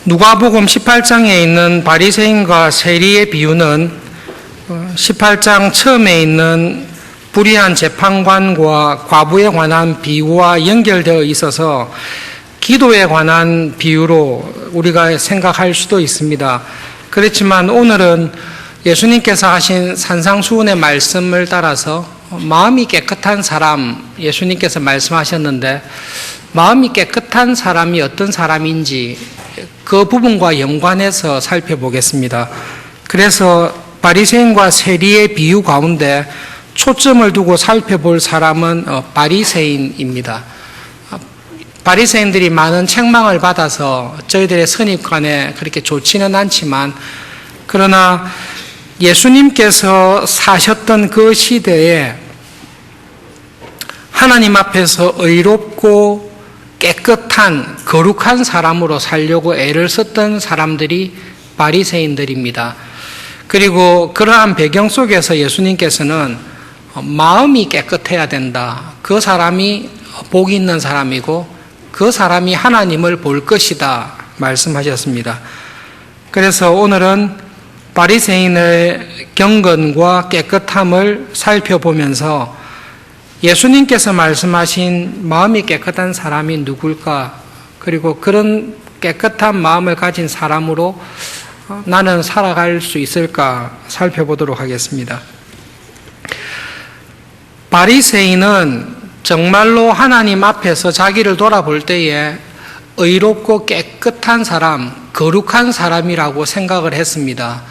누가복음 18장에 있는 바리새인과 세리의 비유는 18장 처음에 있는 불의한 재판관과 과부에 관한 비유와 연결되어 있어서 기도에 관한 비유로 우리가 생각할 수도 있습니다. 그렇지만 오늘은 예수님께서 하신 산상수훈의 말씀을 따라서 마음이 깨끗한 사람, 예수님께서 말씀하셨는데 마음이 깨끗한 사람이 어떤 사람인지 그 부분과 연관해서 살펴보겠습니다. 그래서 바리새인과 세리의 비유 가운데 초점을 두고 살펴볼 사람은 바리새인입니다. 바리새인들이 많은 책망을 받아서 저희들의 선입관에 그렇게 좋지는 않지만, 그러나 예수님께서 사셨던 그 시대에 하나님 앞에서 의롭고 깨끗한 거룩한 사람으로 살려고 애를 썼던 사람들이 바리새인들입니다. 그리고 그러한 배경 속에서 예수님께서는 마음이 깨끗해야 된다. 그 사람이 복이 있는 사람이고 그 사람이 하나님을 볼 것이다 말씀하셨습니다. 그래서 오늘은 바리새인의 경건과 깨끗함을 살펴보면서 예수님께서 말씀하신 마음이 깨끗한 사람이 누굴까? 그리고 그런 깨끗한 마음을 가진 사람으로 나는 살아갈 수 있을까? 살펴보도록 하겠습니다. 바리새인은 정말로 하나님 앞에서 자기를 돌아볼 때에 의롭고 깨끗한 사람, 거룩한 사람이라고 생각을 했습니다.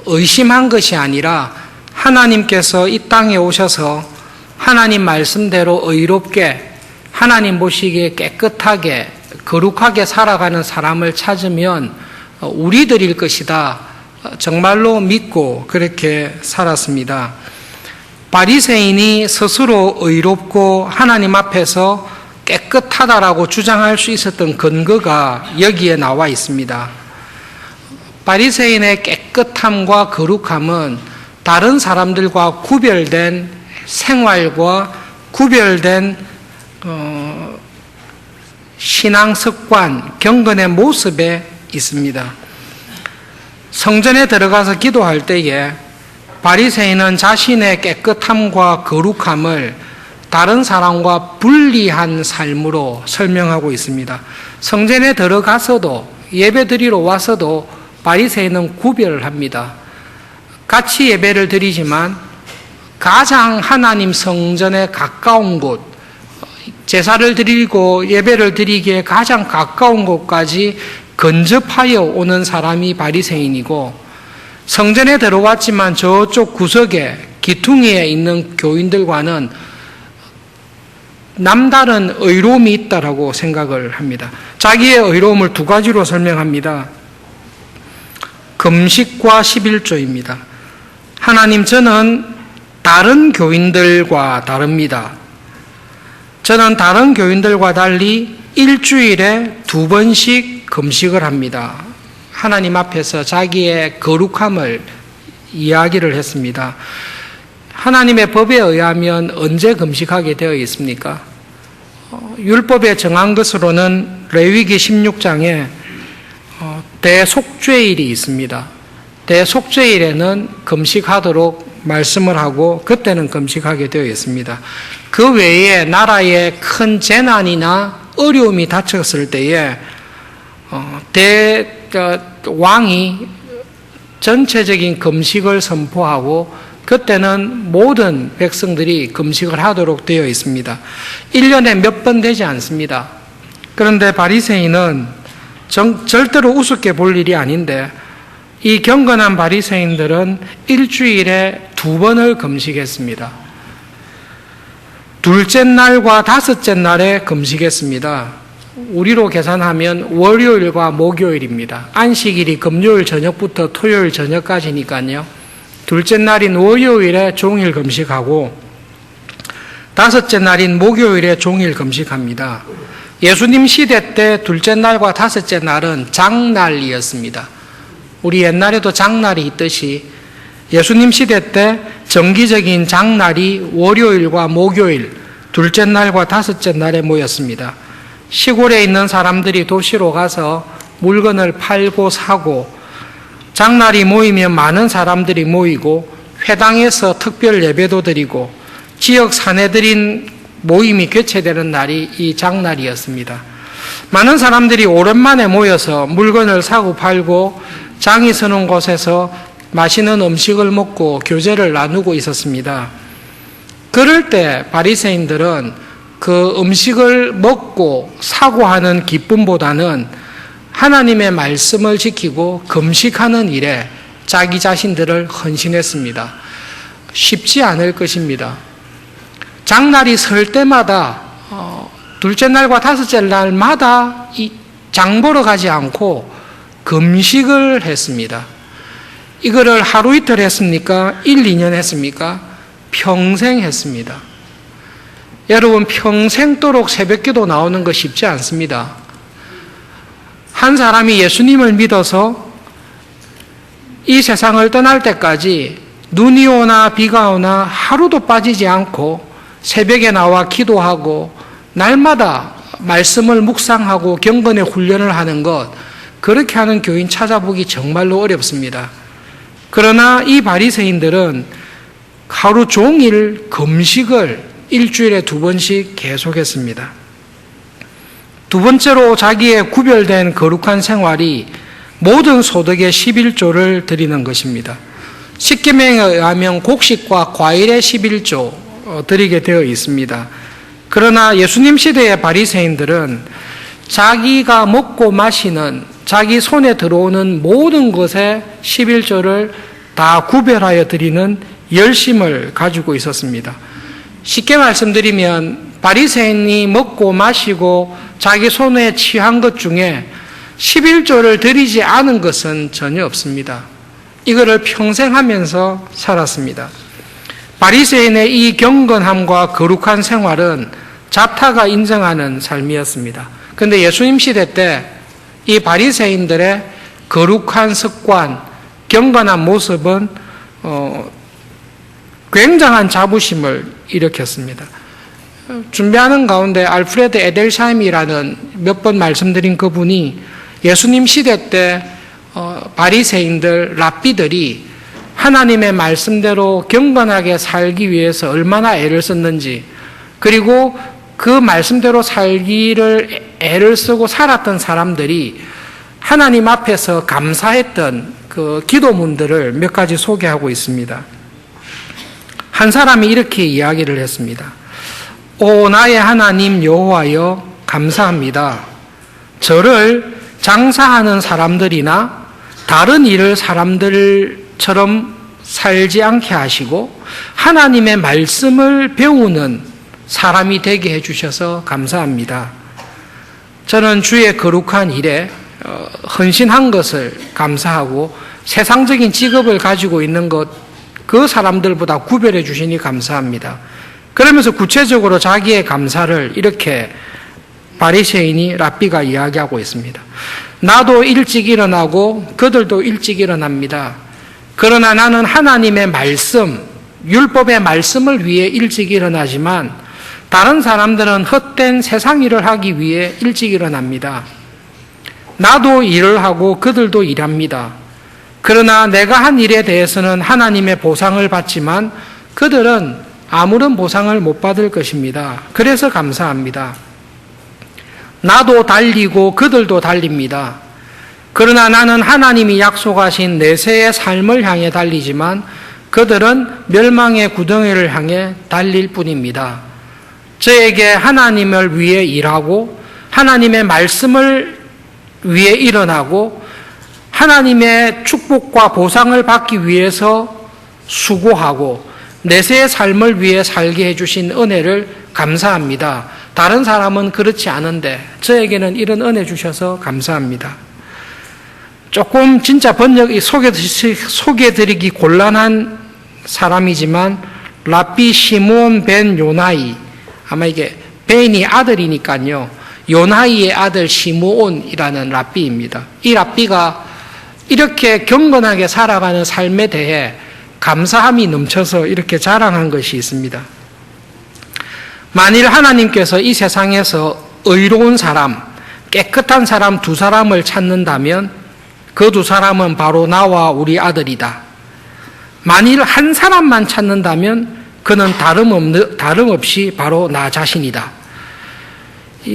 의심한 것이 아니라 하나님께서 이 땅에 오셔서 하나님 말씀대로 의롭게, 하나님 보시기에 깨끗하게, 거룩하게 살아가는 사람을 찾으면 우리들일 것이다. 정말로 믿고 그렇게 살았습니다. 바리새인이 스스로 의롭고 하나님 앞에서 깨끗하다라고 주장할 수 있었던 근거가 여기에 나와 있습니다. 바리새인의 깨끗함과 거룩함은 다른 사람들과 구별된 생활과 구별된 신앙 습관, 경건의 모습에 있습니다. 성전에 들어가서 기도할 때에 바리새인은 자신의 깨끗함과 거룩함을 다른 사람과 분리한 삶으로 설명하고 있습니다. 성전에 들어가서도 예배 드리러 와서도 바리새인은 구별을 합니다. 같이 예배를 드리지만 가장 하나님 성전에 가까운 곳, 제사를 드리고 예배를 드리기에 가장 가까운 곳까지 근접하여 오는 사람이 바리새인이고, 성전에 들어왔지만 저쪽 구석에 기퉁이에 있는 교인들과는 남다른 의로움이 있다라고 생각을 합니다. 자기의 의로움을 두 가지로 설명합니다. 금식과 11조입니다. 하나님, 저는 다른 교인들과 다릅니다. 저는 다른 교인들과 달리 일주일에 2번씩 금식을 합니다. 하나님 앞에서 자기의 거룩함을 이야기를 했습니다. 하나님의 법에 의하면 언제 금식하게 되어 있습니까? 율법에 정한 것으로는 레위기 16장에 대속죄일이 있습니다. 대속죄일에는 금식하도록 말씀을 하고 그때는 금식하게 되어 있습니다. 그 외에 나라에 큰 재난이나 어려움이 닥쳤을 때에 왕이 전체적인 금식을 선포하고 그때는 모든 백성들이 금식을 하도록 되어 있습니다. 1년에 몇 번 되지 않습니다. 그런데 바리새인은 절대로 우습게 볼 일이 아닌데 이 경건한 바리새인들은 일주일에 2번을 금식했습니다. 둘째 날과 다섯째 날에 금식했습니다. 우리로 계산하면 월요일과 목요일입니다. 안식일이 금요일 저녁부터 토요일 저녁까지니까요. 둘째 날인 월요일에 종일 금식하고 다섯째 날인 목요일에 종일 금식합니다. 예수님 시대 때 둘째 날과 다섯째 날은 장날이었습니다. 우리 옛날에도 장날이 있듯이 예수님 시대 때 정기적인 장날이 월요일과 목요일, 둘째 날과 다섯째 날에 모였습니다. 시골에 있는 사람들이 도시로 가서 물건을 팔고 사고, 장날이 모이면 많은 사람들이 모이고 회당에서 특별 예배도 드리고 지역 사내들인 모임이 개최되는 날이 이 장날이었습니다. 많은 사람들이 오랜만에 모여서 물건을 사고 팔고 장이 서는 곳에서 맛있는 음식을 먹고 교제를 나누고 있었습니다. 그럴 때 바리새인들은 그 음식을 먹고 사고 하는 기쁨보다는 하나님의 말씀을 지키고 금식하는 일에 자기 자신들을 헌신했습니다. 쉽지 않을 것입니다. 장날이 설 때마다 둘째 날과 다섯째 날마다 이 장 보러 가지 않고 금식을 했습니다. 이거를 하루 이틀 했습니까? 1, 2년 했습니까? 평생 했습니다. 여러분, 평생도록 새벽기도 나오는 거 쉽지 않습니다. 한 사람이 예수님을 믿어서 이 세상을 떠날 때까지 눈이 오나 비가 오나 하루도 빠지지 않고 새벽에 나와 기도하고 날마다 말씀을 묵상하고 경건의 훈련을 하는 것, 그렇게 하는 교인 찾아보기 정말로 어렵습니다. 그러나 이 바리새인들은 하루 종일 금식을 일주일에 2번씩 계속했습니다. 두 번째로 자기의 구별된 거룩한 생활이 모든 소득의 11조를 드리는 것입니다. 십계명에 의하면 곡식과 과일의 11조 드리게 되어 있습니다. 그러나 예수님 시대의 바리새인들은 자기가 먹고 마시는, 자기 손에 들어오는 모든 것의 11조를 다 구별하여 드리는 열심을 가지고 있었습니다. 쉽게 말씀드리면 바리새인이 먹고 마시고 자기 손에 취한 것 중에 11조를 드리지 않은 것은 전혀 없습니다. 이거를 평생 하면서 살았습니다. 바리새인의 이 경건함과 거룩한 생활은 자타가 인정하는 삶이었습니다. 그런데 예수님 시대 때 이 바리새인들의 거룩한 습관, 경건한 모습은 굉장한 자부심을 일으켰습니다. 준비하는 가운데 알프레드 에델샤임이라는 몇 번 말씀드린 그분이 예수님 시대 때 바리새인들, 랍비들이 하나님의 말씀대로 경건하게 살기 위해서 얼마나 애를 썼는지, 그리고 그 말씀대로 살기를 애를 쓰고 살았던 사람들이 하나님 앞에서 감사했던 그 기도문들을 몇 가지 소개하고 있습니다. 한 사람이 이렇게 이야기를 했습니다. 오 나의 하나님 여호와여, 감사합니다. 저를 장사하는 사람들이나 다른 일을 사람들처럼 살지 않게 하시고 하나님의 말씀을 배우는 사람이 되게 해주셔서 감사합니다. 저는 주의 거룩한 일에 헌신한 것을 감사하고 세상적인 직업을 가지고 있는 것, 그 사람들보다 구별해 주시니 감사합니다. 그러면서 구체적으로 자기의 감사를 이렇게 바리새인이 랍비가 이야기하고 있습니다. 나도 일찍 일어나고 그들도 일찍 일어납니다. 그러나 나는 하나님의 말씀, 율법의 말씀을 위해 일찍 일어나지만 다른 사람들은 헛된 세상 일을 하기 위해 일찍 일어납니다. 나도 일을 하고 그들도 일합니다. 그러나 내가 한 일에 대해서는 하나님의 보상을 받지만 그들은 아무런 보상을 못 받을 것입니다. 그래서 감사합니다. 나도 달리고 그들도 달립니다. 그러나 나는 하나님이 약속하신 내세의 삶을 향해 달리지만 그들은 멸망의 구덩이를 향해 달릴 뿐입니다. 저에게 하나님을 위해 일하고 하나님의 말씀을 위해 일어나고 하나님의 축복과 보상을 받기 위해서 수고하고 내세의 삶을 위해 살게 해주신 은혜를 감사합니다. 다른 사람은 그렇지 않은데 저에게는 이런 은혜 주셔서 감사합니다. 조금 진짜 소개드리기 곤란한 사람이지만 랍비 시므온 벤 요나이, 아마 이게 벤이 아들이니까요, 요나이의 아들 시므온이라는 랍비입니다. 이 랍비가 이렇게 경건하게 살아가는 삶에 대해 감사함이 넘쳐서 이렇게 자랑한 것이 있습니다. 만일 하나님께서 이 세상에서 의로운 사람, 깨끗한 사람 두 사람을 찾는다면 그 두 사람은 바로 나와 우리 아들이다. 만일 한 사람만 찾는다면 그는 다름없이 바로 나 자신이다.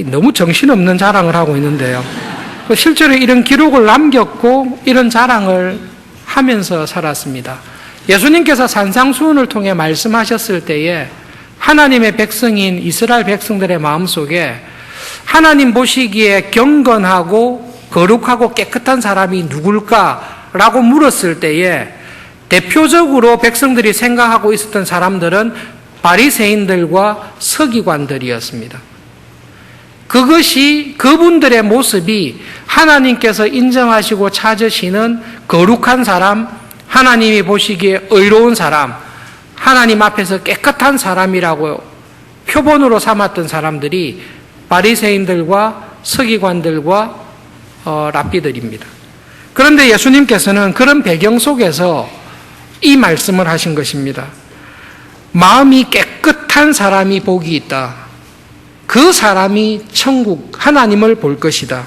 너무 정신없는 자랑을 하고 있는데요. 실제로 이런 기록을 남겼고 이런 자랑을 하면서 살았습니다. 예수님께서 산상수훈을 통해 말씀하셨을 때에 하나님의 백성인 이스라엘 백성들의 마음속에 하나님 보시기에 경건하고 거룩하고 깨끗한 사람이 누굴까라고 물었을 때에 대표적으로 백성들이 생각하고 있었던 사람들은 바리새인들과 서기관들이었습니다. 그것이 그분들의 모습이 하나님께서 인정하시고 찾으시는 거룩한 사람, 하나님이 보시기에 의로운 사람, 하나님 앞에서 깨끗한 사람이라고 표본으로 삼았던 사람들이 바리새인들과 서기관들과 랍비들입니다. 그런데 예수님께서는 그런 배경 속에서 이 말씀을 하신 것입니다. 마음이 깨끗한 사람이 복이 있다. 그 사람이 천국 하나님을 볼 것이다.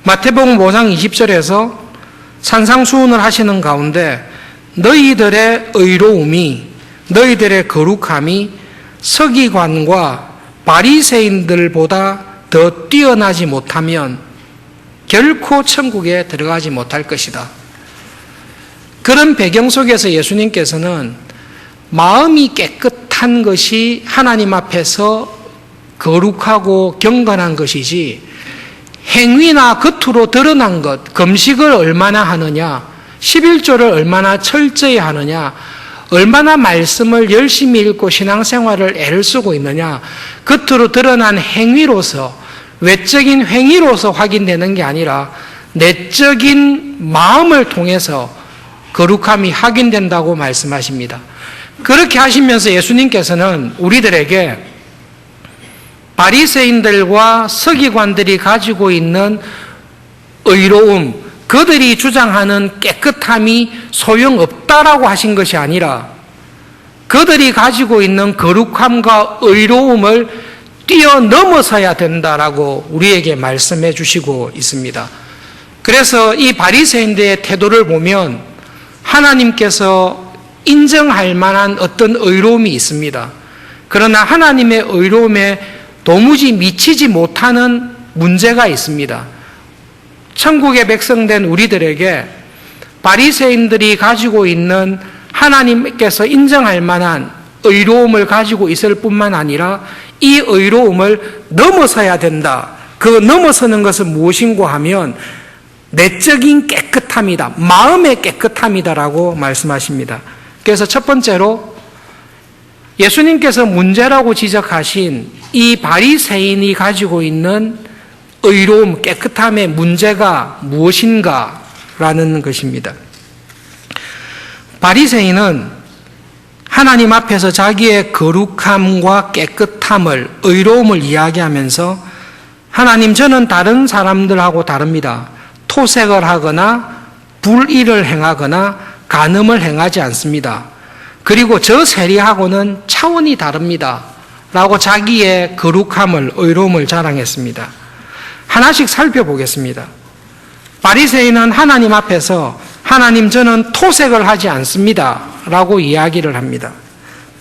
마태복음 5장 20절에서 산상수훈을 하시는 가운데 너희들의 의로움이, 너희들의 거룩함이 서기관과 바리새인들보다 더 뛰어나지 못하면 결코 천국에 들어가지 못할 것이다. 그런 배경 속에서 예수님께서는 마음이 깨끗한 것이 하나님 앞에서 거룩하고 경건한 것이지 행위나 겉으로 드러난 것, 금식을 얼마나 하느냐, 11조를 얼마나 철저히 하느냐, 얼마나 말씀을 열심히 읽고 신앙생활을 애를 쓰고 있느냐, 겉으로 드러난 행위로서, 외적인 행위로서 확인되는 게 아니라 내적인 마음을 통해서 거룩함이 확인된다고 말씀하십니다. 그렇게 하시면서 예수님께서는 우리들에게 바리새인들과 서기관들이 가지고 있는 의로움, 그들이 주장하는 깨끗함이 소용없다라고 하신 것이 아니라 그들이 가지고 있는 거룩함과 의로움을 뛰어넘어서야 된다라고 우리에게 말씀해 주시고 있습니다. 그래서 이 바리새인들의 태도를 보면 하나님께서 인정할 만한 어떤 의로움이 있습니다. 그러나 하나님의 의로움에 도무지 미치지 못하는 문제가 있습니다. 천국의 백성된 우리들에게 바리새인들이 가지고 있는 하나님께서 인정할 만한 의로움을 가지고 있을 뿐만 아니라 이 의로움을 넘어서야 된다. 그 넘어서는 것은 무엇인고 하면 내적인 깨끗함이다. 마음의 깨끗함이다라고 말씀하십니다. 그래서 첫 번째로 예수님께서 문제라고 지적하신 이 바리새인이 가지고 있는 의로움, 깨끗함의 문제가 무엇인가라는 것입니다. 바리새인은 하나님 앞에서 자기의 거룩함과 깨끗함을, 의로움을 이야기하면서 하나님, 저는 다른 사람들하고 다릅니다. 토색을 하거나 불의를 행하거나 간음을 행하지 않습니다. 그리고 저 세리하고는 차원이 다릅니다. 라고 자기의 거룩함을, 의로움을 자랑했습니다. 하나씩 살펴보겠습니다. 바리새인은 하나님 앞에서 하나님, 저는 토색을 하지 않습니다. 라고 이야기를 합니다.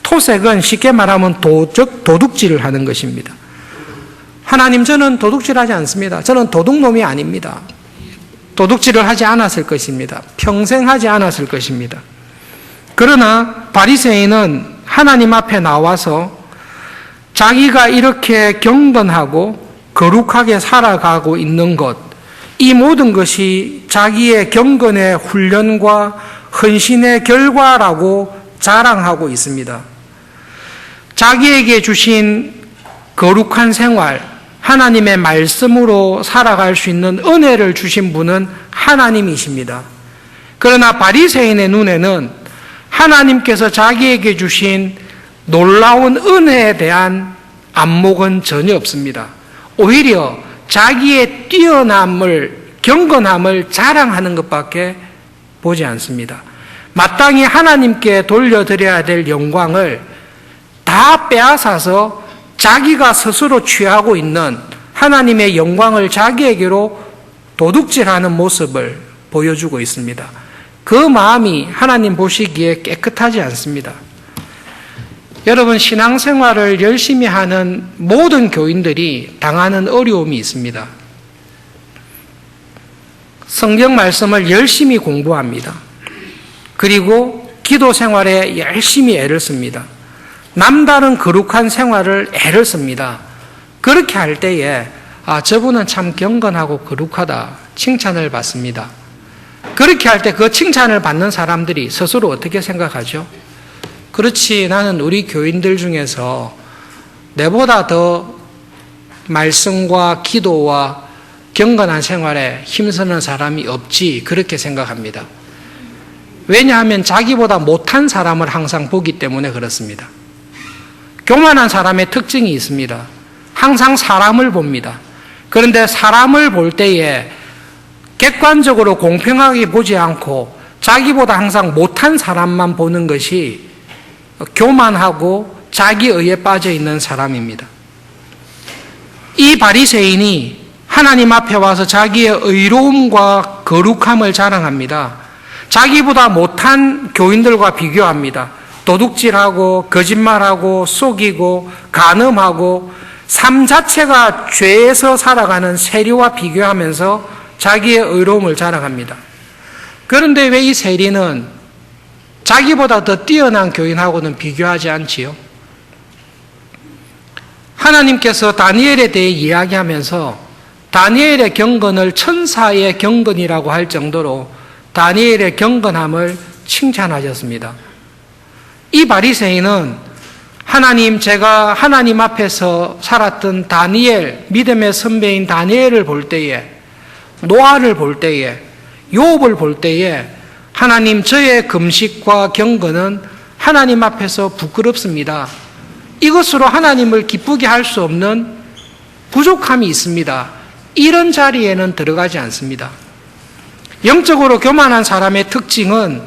토색은 쉽게 말하면 도둑질을 하는 것입니다. 하나님, 저는 도둑질하지 않습니다. 저는 도둑놈이 아닙니다. 도둑질을 하지 않았을 것입니다. 평생 하지 않았을 것입니다. 그러나 바리새인은 하나님 앞에 나와서 자기가 이렇게 경건하고 거룩하게 살아가고 있는 것, 이 모든 것이 자기의 경건의 훈련과 헌신의 결과라고 자랑하고 있습니다. 자기에게 주신 거룩한 생활, 하나님의 말씀으로 살아갈 수 있는 은혜를 주신 분은 하나님이십니다. 그러나 바리새인의 눈에는 하나님께서 자기에게 주신 놀라운 은혜에 대한 안목은 전혀 없습니다. 오히려 자기의 뛰어남을, 경건함을 자랑하는 것밖에 보지 않습니다. 마땅히 하나님께 돌려드려야 될 영광을 다 빼앗아서 자기가 스스로 취하고 있는 하나님의 영광을 자기에게로 도둑질하는 모습을 보여주고 있습니다. 그 마음이 하나님 보시기에 깨끗하지 않습니다. 여러분, 신앙생활을 열심히 하는 모든 교인들이 당하는 어려움이 있습니다. 성경 말씀을 열심히 공부합니다. 그리고 기도 생활에 열심히 애를 씁니다. 남다른 거룩한 생활을 애를 씁니다. 그렇게 할 때에 저분은 참 경건하고 거룩하다 칭찬을 받습니다. 그렇게 할 때 그 칭찬을 받는 사람들이 스스로 어떻게 생각하죠? 그렇지, 나는 우리 교인들 중에서 내보다 더 말씀과 기도와 경건한 생활에 힘쓰는 사람이 없지, 그렇게 생각합니다. 왜냐하면 자기보다 못한 사람을 항상 보기 때문에 그렇습니다. 교만한 사람의 특징이 있습니다. 항상 사람을 봅니다. 그런데 사람을 볼 때에 객관적으로 공평하게 보지 않고 자기보다 항상 못한 사람만 보는 것이 교만하고 자기의에 빠져 있는 사람입니다. 이 바리새인이 하나님 앞에 와서 자기의 의로움과 거룩함을 자랑합니다. 자기보다 못한 교인들과 비교합니다. 도둑질하고 거짓말하고 속이고 간음하고 삶 자체가 죄에서 살아가는 세리와 비교하면서 자기의 의로움을 자랑합니다. 그런데 왜 이 세리는 자기보다 더 뛰어난 교인하고는 비교하지 않지요? 하나님께서 다니엘에 대해 이야기하면서 다니엘의 경건을 천사의 경건이라고 할 정도로 다니엘의 경건함을 칭찬하셨습니다. 이 바리새인은 하나님, 제가 하나님 앞에서 살았던 다니엘, 믿음의 선배인 다니엘을 볼 때에, 노아를 볼 때에, 욥을 볼 때에 하나님, 저의 금식과 경건은 하나님 앞에서 부끄럽습니다. 이것으로 하나님을 기쁘게 할 수 없는 부족함이 있습니다. 이런 자리에는 들어가지 않습니다. 영적으로 교만한 사람의 특징은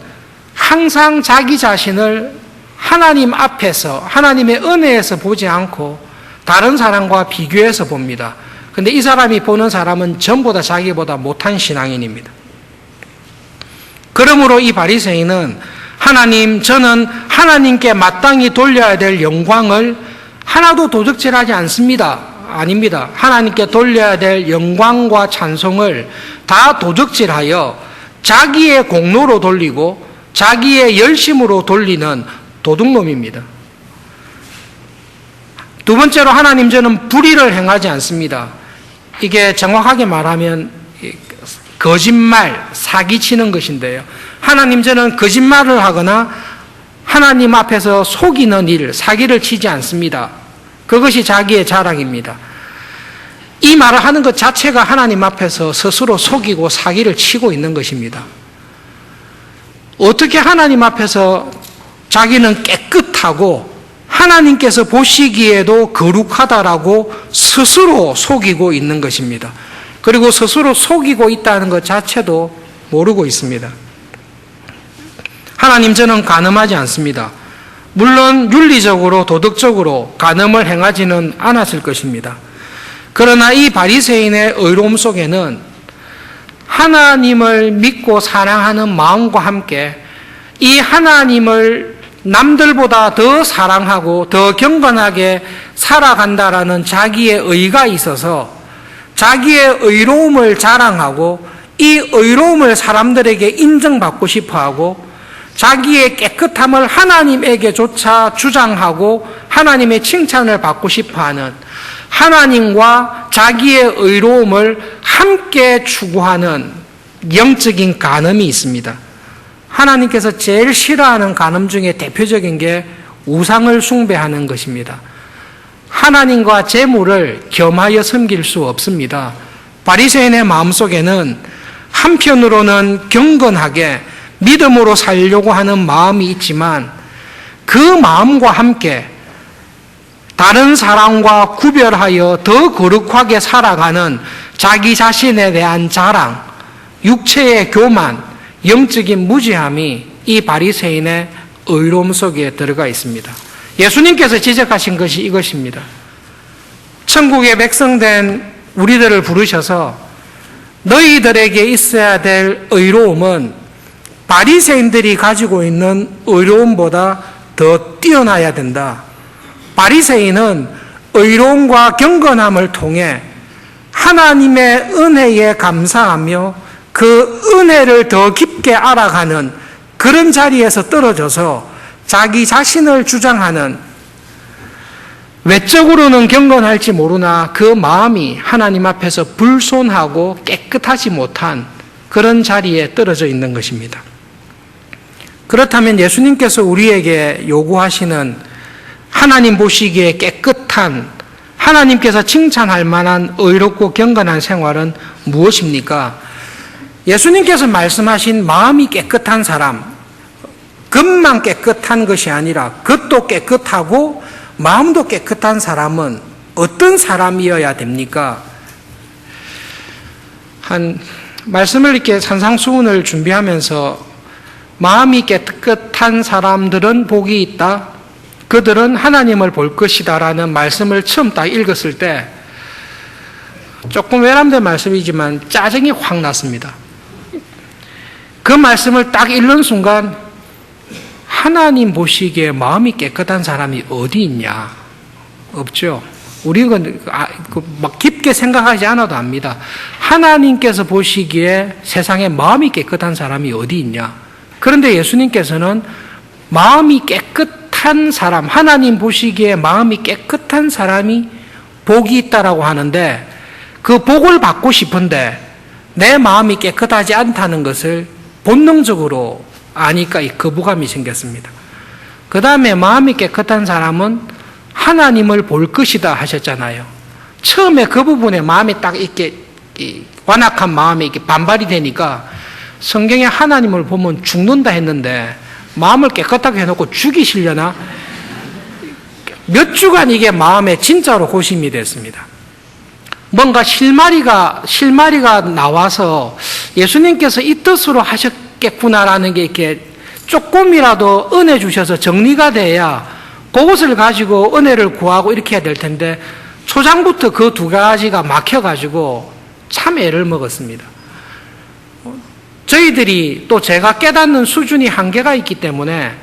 항상 자기 자신을 하나님 앞에서, 하나님의 은혜에서 보지 않고 다른 사람과 비교해서 봅니다. 그런데 이 사람이 보는 사람은 전부 다 자기보다 못한 신앙인입니다. 그러므로 이 바리새인은 하나님, 저는 하나님께 마땅히 돌려야 될 영광을 하나도 도적질하지 않습니다. 아닙니다. 하나님께 돌려야 될 영광과 찬송을 다 도적질하여 자기의 공로로 돌리고 자기의 열심으로 돌리는 도둑놈입니다. 두 번째로, 하나님, 저는 불의를 행하지 않습니다. 이게 정확하게 말하면 거짓말, 사기치는 것인데요. 하나님, 저는 거짓말을 하거나 하나님 앞에서 속이는 일, 사기를 치지 않습니다. 그것이 자기의 자랑입니다. 이 말을 하는 것 자체가 하나님 앞에서 스스로 속이고 사기를 치고 있는 것입니다. 어떻게 하나님 앞에서 자기는 깨끗하고 하나님께서 보시기에도 거룩하다라고 스스로 속이고 있는 것입니다. 그리고 스스로 속이고 있다는 것 자체도 모르고 있습니다. 하나님, 저는 간음하지 않습니다. 물론 윤리적으로 도덕적으로 간음을 행하지는 않았을 것입니다. 그러나 이 바리새인의 의로움 속에는 하나님을 믿고 사랑하는 마음과 함께 이 하나님을 남들보다 더 사랑하고 더 경건하게 살아간다라는 자기의 의가 있어서 자기의 의로움을 자랑하고 이 의로움을 사람들에게 인정받고 싶어하고 자기의 깨끗함을 하나님에게조차 주장하고 하나님의 칭찬을 받고 싶어하는, 하나님과 자기의 의로움을 함께 추구하는 영적인 간음이 있습니다. 하나님께서 제일 싫어하는 간음 중에 대표적인 게 우상을 숭배하는 것입니다. 하나님과 재물을 겸하여 섬길 수 없습니다. 바리새인의 마음속에는 한편으로는 경건하게 믿음으로 살려고 하는 마음이 있지만 그 마음과 함께 다른 사람과 구별하여 더 거룩하게 살아가는 자기 자신에 대한 자랑, 육체의 교만, 영적인 무지함이 이 바리새인의 의로움 속에 들어가 있습니다. 예수님께서 지적하신 것이 이것입니다. 천국에 백성된 우리들을 부르셔서 너희들에게 있어야 될 의로움은 바리새인들이 가지고 있는 의로움보다 더 뛰어나야 된다. 바리새인은 의로움과 경건함을 통해 하나님의 은혜에 감사하며 그 은혜를 더 깊게 알아가는 그런 자리에서 떨어져서 자기 자신을 주장하는, 외적으로는 경건할지 모르나 그 마음이 하나님 앞에서 불손하고 깨끗하지 못한 그런 자리에 떨어져 있는 것입니다. 그렇다면 예수님께서 우리에게 요구하시는 하나님 보시기에 깨끗한, 하나님께서 칭찬할 만한 의롭고 경건한 생활은 무엇입니까? 예수님께서 말씀하신 마음이 깨끗한 사람, 겉만 깨끗한 것이 아니라 겉도 깨끗하고 마음도 깨끗한 사람은 어떤 사람이어야 됩니까? 말씀을 이렇게 산상수훈을 준비하면서 마음이 깨끗한 사람들은 복이 있다, 그들은 하나님을 볼 것이다 라는 말씀을 처음 딱 읽었을 때 조금 외람된 말씀이지만 짜증이 확 났습니다. 그 말씀을 딱 읽는 순간 하나님 보시기에 마음이 깨끗한 사람이 어디 있냐? 없죠. 우리는 막 깊게 생각하지 않아도 압니다. 하나님께서 보시기에 세상에 마음이 깨끗한 사람이 어디 있냐? 그런데 예수님께서는 마음이 깨끗한 사람, 하나님 보시기에 마음이 깨끗한 사람이 복이 있다라고 하는데, 그 복을 받고 싶은데 내 마음이 깨끗하지 않다는 것을 본능적으로 아니까 이 거부감이 생겼습니다. 그 다음에 마음이 깨끗한 사람은 하나님을 볼 것이다 하셨잖아요. 처음에 그 부분에 마음이 딱 이렇게 완악한 마음이 이렇게 반발이 되니까 성경에 하나님을 보면 죽는다 했는데 마음을 깨끗하게 해놓고 죽이시려나? 몇 주간 이게 마음에 진짜로 고심이 됐습니다. 뭔가 실마리가 나와서 예수님께서 이 뜻으로 하셨겠구나라는 게 이렇게 조금이라도 은혜 주셔서 정리가 돼야 그것을 가지고 은혜를 구하고 이렇게 해야 될 텐데 초장부터 그 두 가지가 막혀가지고 참 애를 먹었습니다. 저희들이 또 제가 깨닫는 수준이 한계가 있기 때문에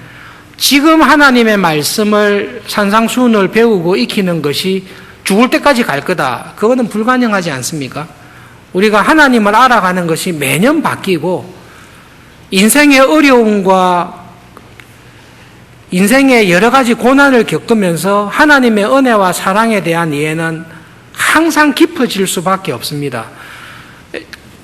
지금 하나님의 말씀을 산상수훈을 배우고 익히는 것이 죽을 때까지 갈 거다. 그거는 불가능하지 않습니까? 우리가 하나님을 알아가는 것이 매년 바뀌고 인생의 어려움과 인생의 여러 가지 고난을 겪으면서 하나님의 은혜와 사랑에 대한 이해는 항상 깊어질 수밖에 없습니다.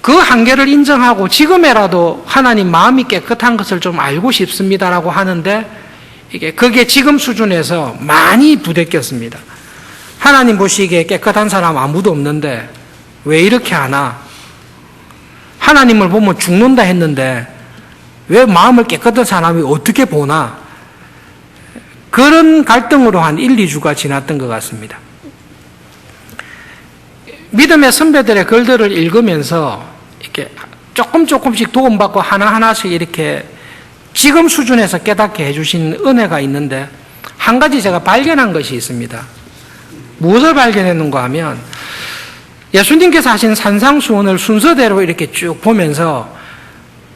그 한계를 인정하고 지금에라도 하나님 마음이 깨끗한 것을 좀 알고 싶습니다라고 하는데 그게 지금 수준에서 많이 부대꼈습니다. 하나님 보시기에 깨끗한 사람 아무도 없는데 왜 이렇게 하나? 하나님을 보면 죽는다 했는데 왜 마음을 깨끗한 사람이 어떻게 보나? 그런 갈등으로 한 1, 2주가 지났던 것 같습니다. 믿음의 선배들의 글들을 읽으면서 이렇게 조금씩 도움받고 하나하나씩 이렇게 지금 수준에서 깨닫게 해주신 은혜가 있는데 한 가지 제가 발견한 것이 있습니다. 무엇을 발견했는가 하면 예수님께서 하신 산상수훈을 순서대로 이렇게 쭉 보면서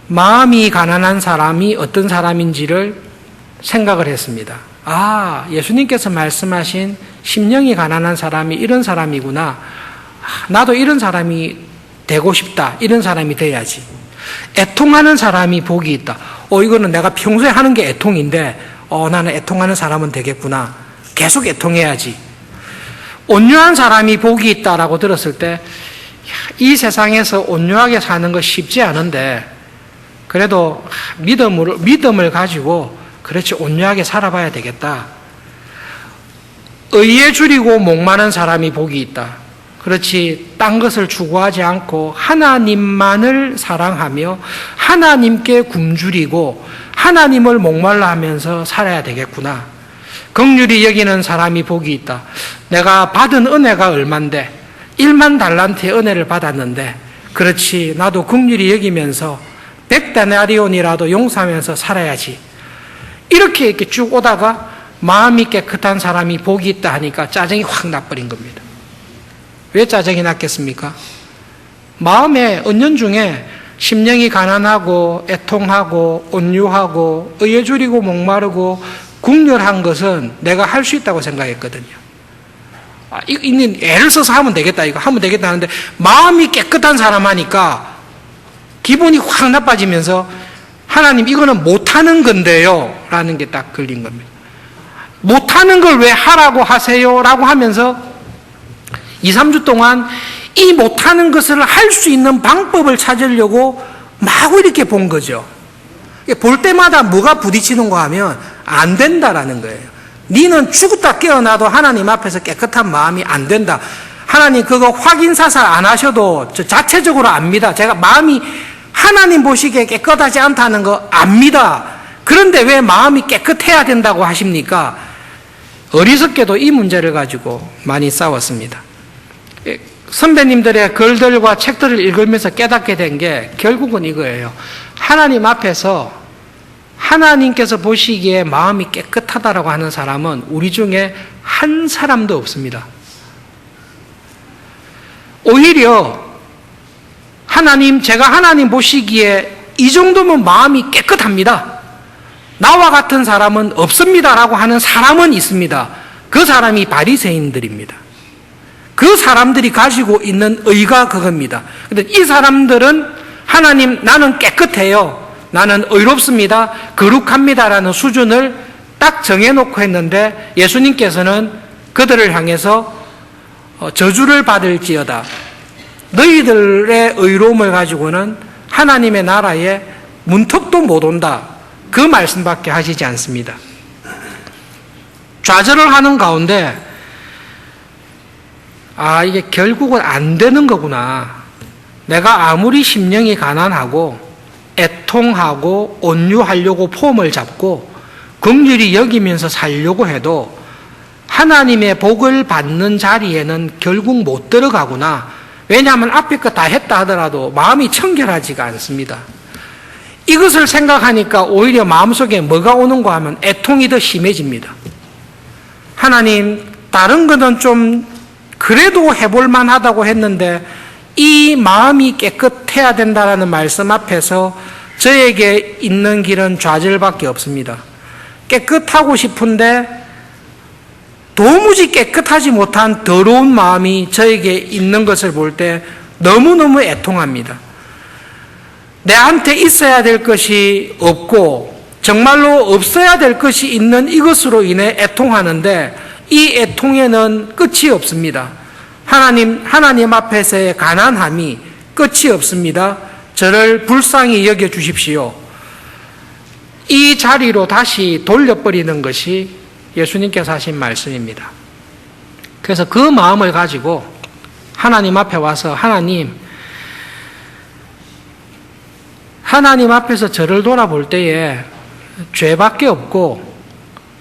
마음이 가난한 사람이 어떤 사람인지를 생각을 했습니다. 아, 예수님께서 말씀하신 심령이 가난한 사람이 이런 사람이구나. 나도 이런 사람이 되고 싶다. 이런 사람이 돼야지. 애통하는 사람이 복이 있다. 이거는 내가 평소에 하는 게 애통인데 나는 애통하는 사람은 되겠구나. 계속 애통해야지. 온유한 사람이 복이 있다라고 들었을 때 이 세상에서 온유하게 사는 거 쉽지 않은데 그래도 믿음을 가지고 그렇지 온유하게 살아봐야 되겠다. 의에 줄이고 목마른 사람이 복이 있다. 그렇지 딴 것을 추구하지 않고 하나님만을 사랑하며 하나님께 굶주리고 하나님을 목말라 하면서 살아야 되겠구나. 긍휼히 여기는 사람이 복이 있다. 내가 받은 은혜가 얼만데 1만 달란트의 은혜를 받았는데 그렇지 나도 긍휼히 여기면서 100데나리온이라도 용서하면서 살아야지. 이렇게 쭉 오다가 마음이 깨끗한 사람이 복이 있다 하니까 짜증이 확 나버린 겁니다. 왜 짜증이 났겠습니까? 마음의 은연중에 심령이 가난하고 애통하고 온유하고 의에 줄이고 목마르고 궁렬한 것은 내가 할 수 있다고 생각했거든요. 애를 써서 하면 되겠다, 이거 하면 되겠다 하는데 마음이 깨끗한 사람 하니까 기분이 확 나빠지면서 하나님 이거는 못하는 건데요 라는 게 딱 걸린 겁니다. 못하는 걸 왜 하라고 하세요 라고 하면서 2, 3주 동안 이 못하는 것을 할 수 있는 방법을 찾으려고 마구 이렇게 본 거죠. 볼 때마다 뭐가 부딪히는가 하면 안 된다라는 거예요. 니는 죽었다 깨어나도 하나님 앞에서 깨끗한 마음이 안 된다. 하나님 그거 확인사살 안 하셔도 저 자체적으로 압니다. 제가 마음이 하나님 보시기에 깨끗하지 않다는 거 압니다. 그런데 왜 마음이 깨끗해야 된다고 하십니까? 어리석게도 이 문제를 가지고 많이 싸웠습니다. 선배님들의 글들과 책들을 읽으면서 깨닫게 된 게 결국은 이거예요. 하나님 앞에서 하나님께서 보시기에 마음이 깨끗하다라고 하는 사람은 우리 중에 한 사람도 없습니다. 오히려 제가 하나님 보시기에 이 정도면 마음이 깨끗합니다. 나와 같은 사람은 없습니다라고 하는 사람은 있습니다. 그 사람이 바리새인들입니다. 그 사람들이 가지고 있는 의가 그겁니다. 근데 이 사람들은 하나님 나는 깨끗해요. 나는 의롭습니다. 거룩합니다라는 수준을 딱 정해놓고 했는데 예수님께서는 그들을 향해서 저주를 받을지어다. 너희들의 의로움을 가지고는 하나님의 나라에 문턱도 못 온다. 그 말씀밖에 하시지 않습니다. 좌절을 하는 가운데 이게 결국은 안 되는 거구나. 내가 아무리 심령이 가난하고 애통하고 온유하려고 폼을 잡고 긍휼히 여기면서 살려고 해도 하나님의 복을 받는 자리에는 결국 못 들어가구나. 왜냐하면 앞에 거 다 했다 하더라도 마음이 청결하지가 않습니다. 이것을 생각하니까 오히려 마음속에 뭐가 오는가 하면 애통이 더 심해집니다. 하나님 다른 거는 좀 그래도 해볼 만하다고 했는데 이 마음이 깨끗해야 된다라는 말씀 앞에서 저에게 있는 길은 좌절밖에 없습니다. 깨끗하고 싶은데 도무지 깨끗하지 못한 더러운 마음이 저에게 있는 것을 볼 때 너무너무 애통합니다. 내한테 있어야 될 것이 없고 정말로 없어야 될 것이 있는 이것으로 인해 애통하는데 이 애통에는 끝이 없습니다. 하나님 앞에서의 가난함이 끝이 없습니다. 저를 불쌍히 여겨 주십시오. 이 자리로 다시 돌려버리는 것이 예수님께서 하신 말씀입니다. 그래서 그 마음을 가지고 하나님 앞에 와서 하나님 앞에서 저를 돌아볼 때에 죄밖에 없고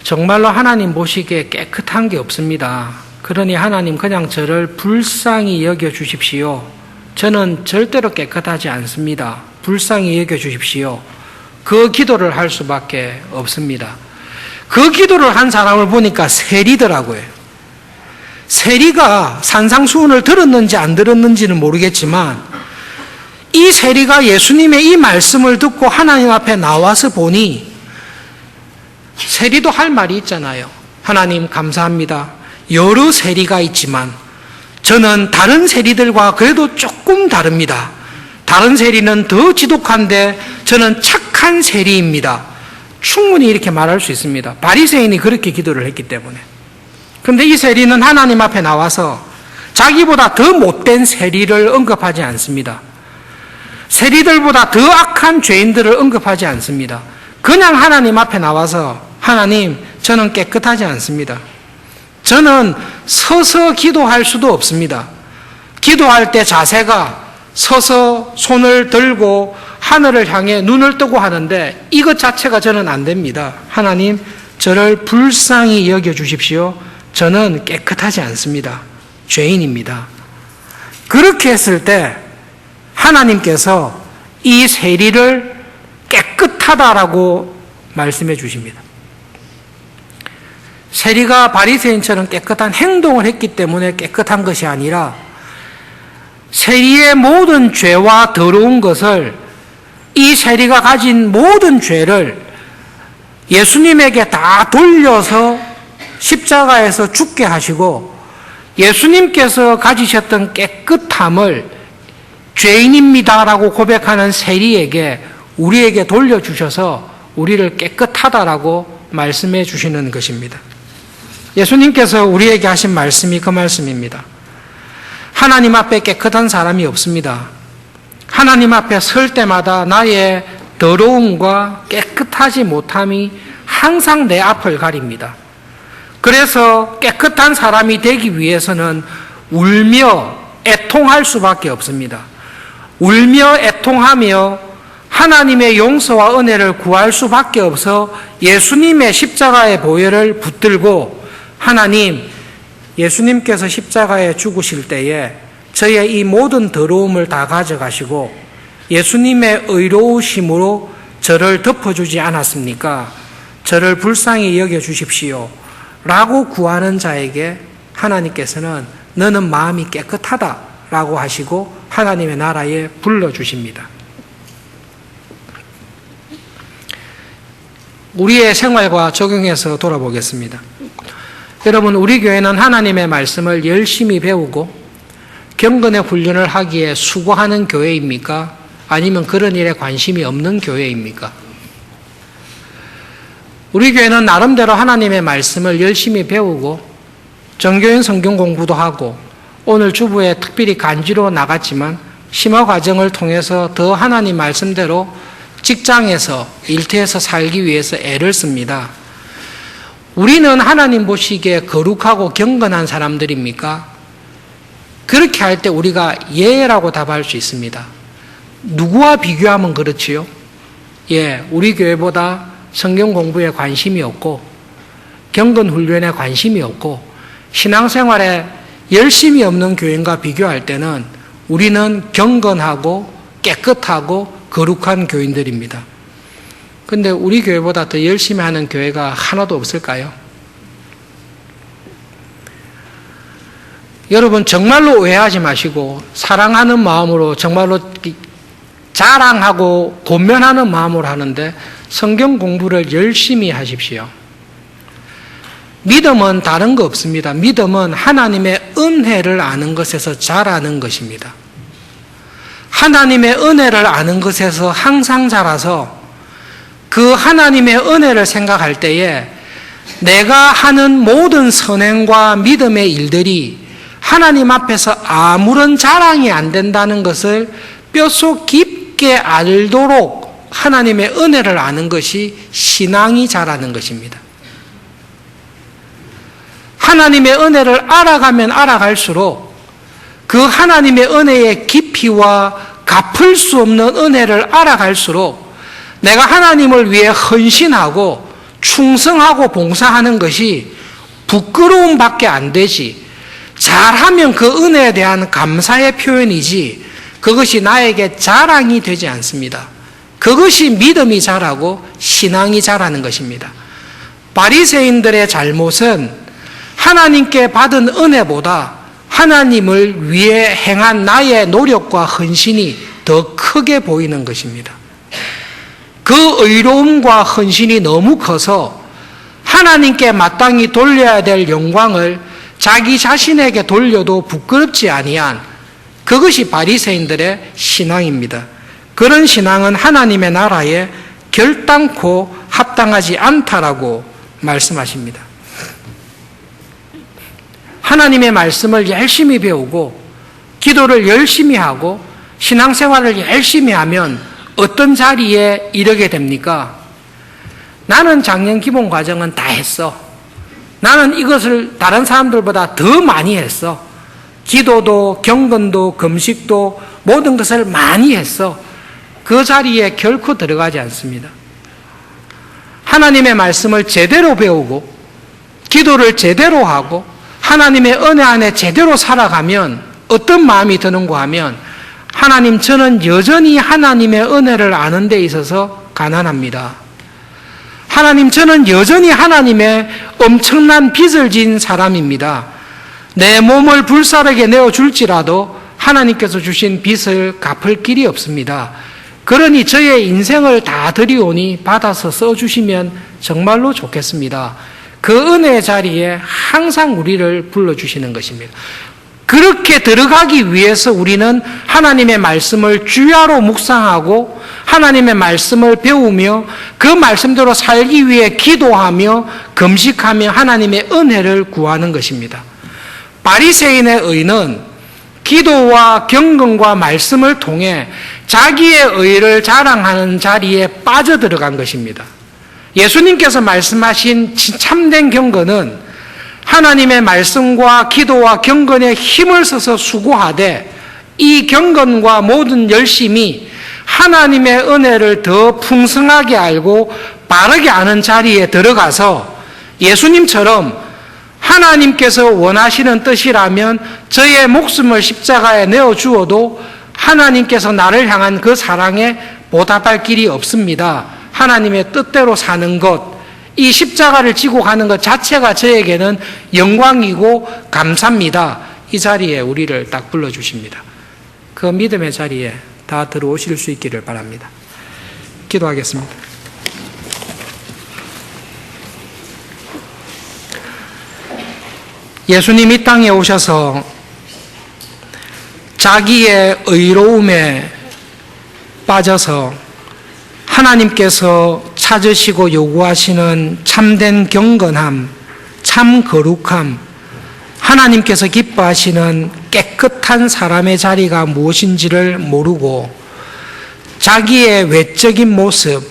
정말로 하나님 보시기에 깨끗한 게 없습니다. 그러니 하나님 그냥 저를 불쌍히 여겨 주십시오. 저는 절대로 깨끗하지 않습니다. 불쌍히 여겨 주십시오. 그 기도를 할 수밖에 없습니다. 그 기도를 한 사람을 보니까 세리더라고요. 세리가 산상수훈을 들었는지 안 들었는지는 모르겠지만 이 세리가 예수님의 이 말씀을 듣고 하나님 앞에 나와서 보니 세리도 할 말이 있잖아요. 하나님 감사합니다. 여러 세리가 있지만 저는 다른 세리들과 그래도 조금 다릅니다. 다른 세리는 더 지독한데 저는 착한 세리입니다. 충분히 이렇게 말할 수 있습니다. 바리새인이 그렇게 기도를 했기 때문에. 그런데 이 세리는 하나님 앞에 나와서 자기보다 더 못된 세리를 언급하지 않습니다. 세리들보다 더 악한 죄인들을 언급하지 않습니다. 그냥 하나님 앞에 나와서 하나님 저는 깨끗하지 않습니다. 저는 서서 기도할 수도 없습니다. 기도할 때 자세가 서서 손을 들고 하늘을 향해 눈을 뜨고 하는데 이것 자체가 저는 안 됩니다. 하나님 저를 불쌍히 여겨 주십시오. 저는 깨끗하지 않습니다. 죄인입니다. 그렇게 했을 때 하나님께서 이 세리를 깨끗하다라고 말씀해 주십니다. 세리가 바리새인처럼 깨끗한 행동을 했기 때문에 깨끗한 것이 아니라 세리의 모든 죄와 더러운 것을, 이 세리가 가진 모든 죄를 예수님에게 다 돌려서 십자가에서 죽게 하시고, 예수님께서 가지셨던 깨끗함을 죄인입니다라고 고백하는 세리에게, 우리에게 돌려주셔서 우리를 깨끗하다라고 말씀해 주시는 것입니다. 예수님께서 우리에게 하신 말씀이 그 말씀입니다. 하나님 앞에 깨끗한 사람이 없습니다. 하나님 앞에 설 때마다 나의 더러움과 깨끗하지 못함이 항상 내 앞을 가립니다. 그래서 깨끗한 사람이 되기 위해서는 울며 애통할 수밖에 없습니다. 울며 애통하며 하나님의 용서와 은혜를 구할 수밖에 없어 예수님의 십자가의 보혈을 붙들고, 하나님, 예수님께서 십자가에 죽으실 때에 저의 이 모든 더러움을 다 가져가시고 예수님의 의로우심으로 저를 덮어주지 않았습니까? 저를 불쌍히 여겨주십시오 라고 구하는 자에게 하나님께서는 너는 마음이 깨끗하다 라고 하시고 하나님의 나라에 불러주십니다. 우리의 생활과 적용해서 돌아보겠습니다. 여러분, 우리 교회는 하나님의 말씀을 열심히 배우고 경건의 훈련을 하기에 수고하는 교회입니까? 아니면 그런 일에 관심이 없는 교회입니까? 우리 교회는 나름대로 하나님의 말씀을 열심히 배우고 정교인 성경 공부도 하고, 오늘 주부에 특별히 간지로 나갔지만 심화 과정을 통해서 더 하나님 말씀대로 직장에서, 일터에서 살기 위해서 애를 씁니다. 우리는 하나님 보시기에 거룩하고 경건한 사람들입니까? 그렇게 할 때 우리가 예라고 답할 수 있습니다. 누구와 비교하면 그렇지요? 예, 우리 교회보다 성경 공부에 관심이 없고 경건 훈련에 관심이 없고 신앙생활에 열심이 없는 교인과 비교할 때는 우리는 경건하고 깨끗하고 거룩한 교인들입니다. 그런데 우리 교회보다 더 열심히 하는 교회가 하나도 없을까요? 여러분, 정말로 오해하지 마시고 사랑하는 마음으로, 정말로 자랑하고 권면하는 마음으로 하는데 성경 공부를 열심히 하십시오. 믿음은 다른 거 없습니다. 믿음은 하나님의 은혜를 아는 것에서 자라는 것입니다. 하나님의 은혜를 아는 것에서 항상 자라서 그 하나님의 은혜를 생각할 때에 내가 하는 모든 선행과 믿음의 일들이 하나님 앞에서 아무런 자랑이 안 된다는 것을 뼛속 깊게 알도록 하나님의 은혜를 아는 것이 신앙이 자라는 것입니다. 하나님의 은혜를 알아가면 알아갈수록 그 하나님의 은혜의 깊이와 갚을 수 없는 은혜를 알아갈수록 내가 하나님을 위해 헌신하고 충성하고 봉사하는 것이 부끄러움밖에 안 되지, 잘하면 그 은혜에 대한 감사의 표현이지 그것이 나에게 자랑이 되지 않습니다. 그것이 믿음이 자라고 신앙이 자라는 것입니다. 바리새인들의 잘못은 하나님께 받은 은혜보다 하나님을 위해 행한 나의 노력과 헌신이 더 크게 보이는 것입니다. 그 의로움과 헌신이 너무 커서 하나님께 마땅히 돌려야 될 영광을 자기 자신에게 돌려도 부끄럽지 아니한 그것이 바리새인들의 신앙입니다. 그런 신앙은 하나님의 나라에 결단코 합당하지 않다라고 말씀하십니다. 하나님의 말씀을 열심히 배우고 기도를 열심히 하고 신앙생활을 열심히 하면 어떤 자리에 이르게 됩니까? 나는 작년 기본 과정은 다 했어. 나는 이것을 다른 사람들보다 더 많이 했어. 기도도 경건도 금식도 모든 것을 많이 했어. 그 자리에 결코 들어가지 않습니다. 하나님의 말씀을 제대로 배우고 기도를 제대로 하고 하나님의 은혜 안에 제대로 살아가면 어떤 마음이 드는가 하면, 하나님, 저는 여전히 하나님의 은혜를 아는 데 있어서 가난합니다. 하나님, 저는 여전히 하나님의 엄청난 빚을 진 사람입니다. 내 몸을 불사르게 내어줄지라도 하나님께서 주신 빚을 갚을 길이 없습니다. 그러니 저의 인생을 다 드리오니 받아서 써주시면 정말로 좋겠습니다. 그 은혜의 자리에 항상 우리를 불러주시는 것입니다. 그렇게 들어가기 위해서 우리는 하나님의 말씀을 주야로 묵상하고 하나님의 말씀을 배우며 그 말씀대로 살기 위해 기도하며 금식하며 하나님의 은혜를 구하는 것입니다. 바리새인의 의는 기도와 경건과 말씀을 통해 자기의 의를 자랑하는 자리에 빠져들어간 것입니다. 예수님께서 말씀하신 참된 경건은 하나님의 말씀과 기도와 경건에 힘을 써서 수고하되 이 경건과 모든 열심이 하나님의 은혜를 더 풍성하게 알고 바르게 아는 자리에 들어가서 예수님처럼 하나님께서 원하시는 뜻이라면 저의 목숨을 십자가에 내어주어도 하나님께서 나를 향한 그 사랑에 보답할 길이 없습니다. 하나님의 뜻대로 사는 것, 이 십자가를 지고 가는 것 자체가 저에게는 영광이고 감사입니다. 이 자리에 우리를 딱 불러주십니다. 그 믿음의 자리에 다 들어오실 수 있기를 바랍니다. 기도하겠습니다. 예수님 이 땅에 오셔서 자기의 의로움에 빠져서 하나님께서 찾으시고 요구하시는 참된 경건함, 참 거룩함, 하나님께서 기뻐하시는 깨끗한 사람의 자리가 무엇인지를 모르고 자기의 외적인 모습,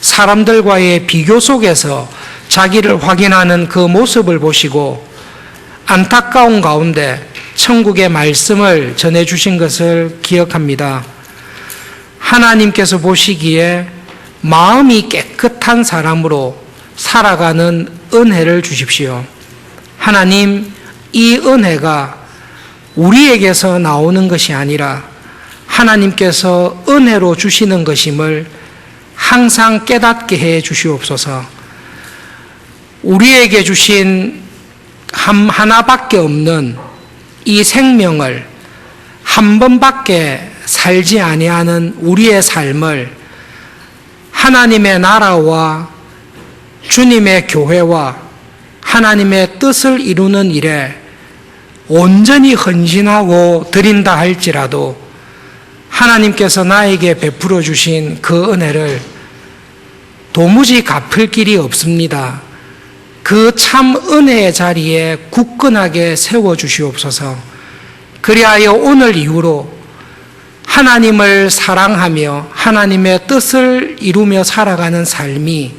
사람들과의 비교 속에서 자기를 확인하는 그 모습을 보시고 안타까운 가운데 천국의 말씀을 전해주신 것을 기억합니다. 하나님께서 보시기에 마음이 깨끗한 사람으로 살아가는 은혜를 주십시오. 하나님, 이 은혜가 우리에게서 나오는 것이 아니라 하나님께서 은혜로 주시는 것임을 항상 깨닫게 해 주시옵소서. 우리에게 주신 하나밖에 없는 이 생명을 한 번밖에 살지 아니하는 우리의 삶을 하나님의 나라와 주님의 교회와 하나님의 뜻을 이루는 일에 온전히 헌신하고 드린다 할지라도 하나님께서 나에게 베풀어 주신 그 은혜를 도무지 갚을 길이 없습니다. 그 참 은혜의 자리에 굳건하게 세워주시옵소서. 그리하여 오늘 이후로 하나님을 사랑하며 하나님의 뜻을 이루며 살아가는 삶이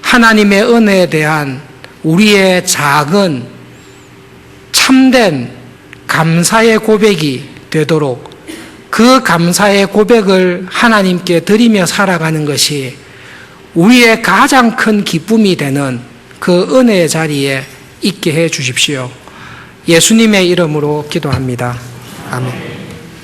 하나님의 은혜에 대한 우리의 작은 참된 감사의 고백이 되도록 그 감사의 고백을 하나님께 드리며 살아가는 것이 우리의 가장 큰 기쁨이 되는 그 은혜의 자리에 있게 해 주십시오. 예수님의 이름으로 기도합니다. 아멘.